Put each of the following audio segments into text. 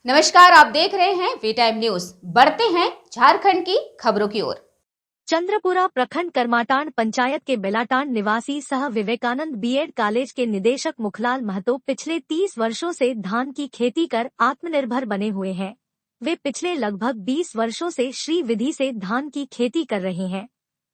नमस्कार, आप देख रहे हैं वी टाइम न्यूज। बढ़ते हैं झारखंड की खबरों की ओर। चंद्रपुरा प्रखंड करमाटांड पंचायत के बेलाटांड निवासी सह विवेकानंद बीएड कॉलेज के निदेशक मुखलाल महतो पिछले 30 वर्षों से धान की खेती कर आत्मनिर्भर बने हुए हैं। वे पिछले लगभग 20 वर्षों से श्री विधि से धान की खेती कर रहे हैं।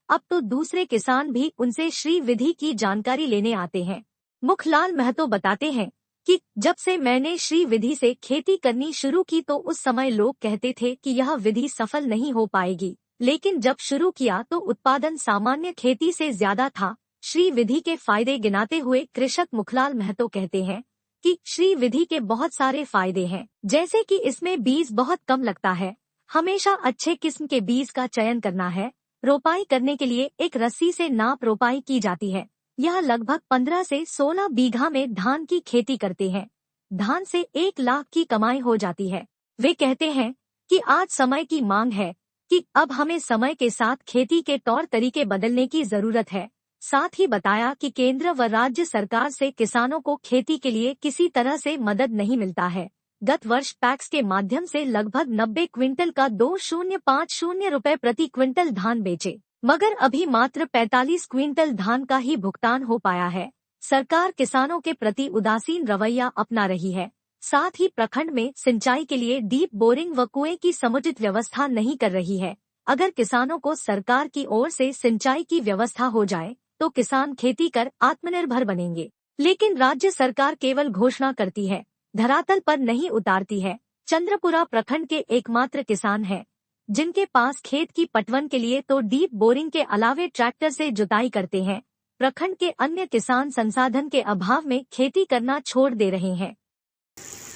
अब तो दूसरे किसान भी उनसे श्री विधि की जानकारी लेने आते हैं। मुखलाल महतो बताते हैं कि जब से मैंने श्री विधि से खेती करनी शुरू की तो उस समय लोग कहते थे कि यह विधि सफल नहीं हो पाएगी, लेकिन जब शुरू किया तो उत्पादन सामान्य खेती से ज्यादा था। श्री विधि के फायदे गिनाते हुए कृषक मुखलाल महतो कहते हैं कि श्री विधि के बहुत सारे फायदे हैं, जैसे कि इसमें बीज बहुत कम लगता है, हमेशा अच्छे किस्म के बीज का चयन करना है, रोपाई करने के लिए एक रस्सी से नाप रोपाई की जाती है। यह लगभग 15 से 16 बीघा में धान की खेती करते हैं। धान से 1 लाख की कमाई हो जाती है। वे कहते हैं कि आज समय की मांग है कि अब हमें समय के साथ खेती के तौर तरीके बदलने की जरूरत है। साथ ही बताया कि केंद्र व राज्य सरकार से किसानों को खेती के लिए किसी तरह से मदद नहीं मिलता है। गत वर्ष पैक्स के माध्यम से लगभग 90 क्विंटल का 2050 रुपए प्रति क्विंटल धान बेचे, मगर अभी मात्र 45 क्विंटल धान का ही भुगतान हो पाया है। सरकार किसानों के प्रति उदासीन रवैया अपना रही है। साथ ही प्रखंड में सिंचाई के लिए डीप बोरिंग व कुएं की समुचित व्यवस्था नहीं कर रही है। अगर किसानों को सरकार की ओर से सिंचाई की व्यवस्था हो जाए तो किसान खेती कर आत्मनिर्भर बनेंगे, लेकिन राज्य सरकार केवल घोषणा करती है, धरातल पर नहीं उतारती है। चंद्रपुरा प्रखंड के एकमात्र किसान हैं जिनके पास खेत की पटवन के लिए तो डीप बोरिंग के अलावे ट्रैक्टर से जुताई करते हैं। प्रखंड के अन्य किसान संसाधन के अभाव में खेती करना छोड़ दे रहे हैं।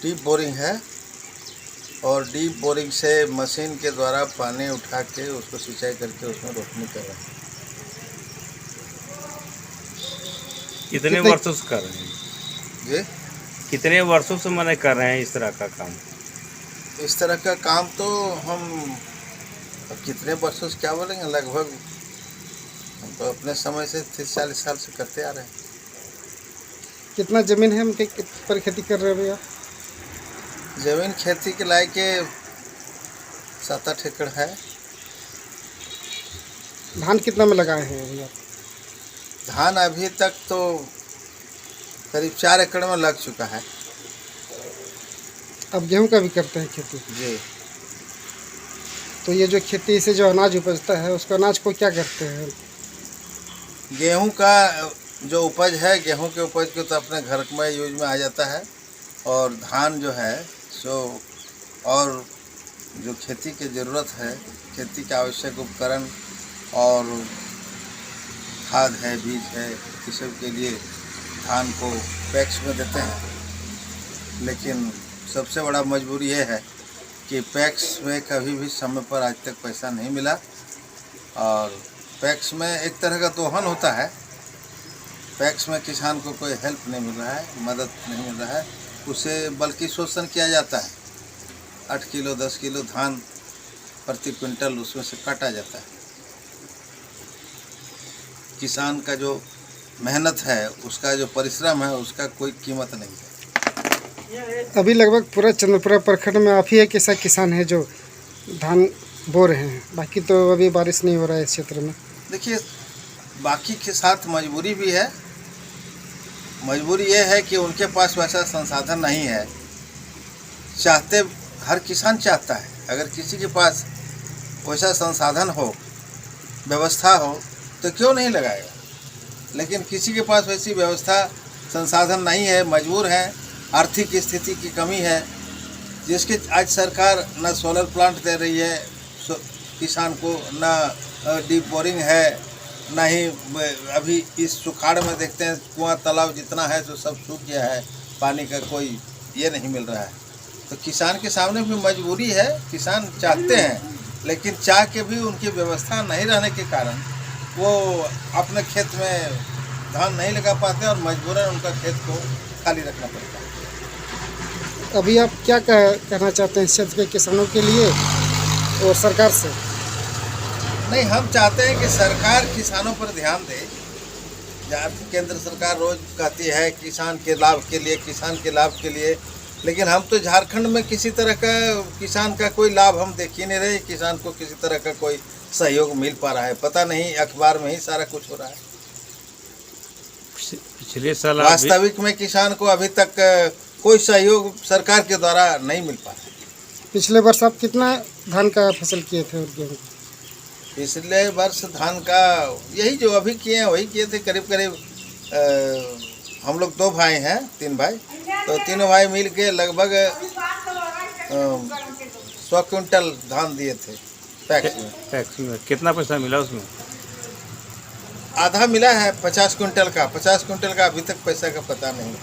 डीप बोरिंग है और डीप बोरिंग से मशीन के द्वारा पानी उठा के उसको सिंचाई करके उसमें रोपनी कर रहे हैं। कितने वर्षों से कर रहे हैं जी? कितने वर्षों से मैंने कर रहे हैं इस तरह का काम? इस तरह का काम तो हम कितने वर्षों से क्या बोलेंगे, लगभग हम तो अपने समय से 30-40 साल से करते आ रहे हैं। कितना जमीन है उनके पर खेती कर रहे हैं भैया? जमीन खेती के लायक के 7-8 एकड़ है। धान कितना में लगाए हैं भैया? धान अभी तक तो करीब 4 एकड़ में लग चुका है। अब गेहूं का भी करते हैं खेती जी। तो ये जो खेती से जो अनाज उपजता है उसका अनाज को क्या करते हैं? गेहूं का जो उपज है, गेहूं के उपज को तो अपने घर में यूज में आ जाता है, और धान जो है सो और जो खेती की ज़रूरत है, खेती के आवश्यक उपकरण और खाद है, बीज है, इस सब के लिए धान को पैक्स में देते हैं। लेकिन सबसे बड़ा मजबूरी ये है कि पैक्स में कभी भी समय पर आज तक पैसा नहीं मिला, और पैक्स में एक तरह का दोहन होता है। पैक्स में किसान को कोई हेल्प नहीं मिल रहा है, मदद नहीं मिल रहा है, उसे बल्कि शोषण किया जाता है। 8 किलो 10 किलो धान प्रति क्विंटल उसमें से काटा जाता है। किसान का जो मेहनत है, उसका जो परिश्रम है, उसका कोई कीमत नहीं है। अभी लगभग पूरा चंद्रपुरा प्रखंड में आप ही एक ऐसा किसान है जो धान बो रहे हैं, बाकी तो अभी बारिश नहीं हो रहा है इस क्षेत्र में। देखिए, बाकी के साथ मजबूरी भी है। मजबूरी ये है कि उनके पास वैसा संसाधन नहीं है। चाहते हर किसान चाहता है, अगर किसी के पास वैसा संसाधन हो, व्यवस्था हो, तो क्यों नहीं लगाएगा। लेकिन किसी के पास वैसी व्यवस्था संसाधन नहीं है, मजबूर है, आर्थिक स्थिति की कमी है, जिसके आज सरकार न सोलर प्लांट दे रही है किसान को, न डीप बोरिंग है, न ही अभी इस सुखाड़ में देखते हैं कुआं तालाब जितना है तो सब सूख गया है, पानी का कोई ये नहीं मिल रहा है। तो किसान के सामने भी मजबूरी है। किसान चाहते हैं, लेकिन चाह के भी उनकी व्यवस्था नहीं रहने के कारण वो अपने खेत में धान नहीं लगा पाते और मजबूरन उनका खेत को खाली रखना पड़ता है। अभी आप क्या कहना चाहते हैं क्षेत्र के किसानों के लिए और सरकार से? नहीं, हम चाहते हैं कि सरकार किसानों पर ध्यान दे। जहाँ केंद्र सरकार रोज कहती है किसान के लाभ के लिए, किसान के लाभ के लिए, लेकिन हम तो झारखंड में किसी तरह का किसान का कोई लाभ हम देख ही नहीं रहे। किसान को किसी तरह का कोई सहयोग मिल पा रहा है, पता नहीं, अखबार में ही सारा कुछ हो रहा है। पिछले साल वास्तविक में किसान को अभी तक कोई सहयोग सरकार के द्वारा नहीं मिल पा रहा है। पिछले वर्ष आप कितना धान का फसल किए थे और गेहूँ? पिछले वर्ष धान का यही जो अभी किए हैं वही किए थे, करीब करीब हम लोग 2 भाई हैं, 3 भाई, तो तीनों भाई मिल के लगभग 100 क्विंटल धान दिए थे टैक्स में। कितना पैसा मिला उसमें? आधा मिला है 50 क्विंटल का। 50 क्विंटल का अभी तक पैसा का पता नहीं।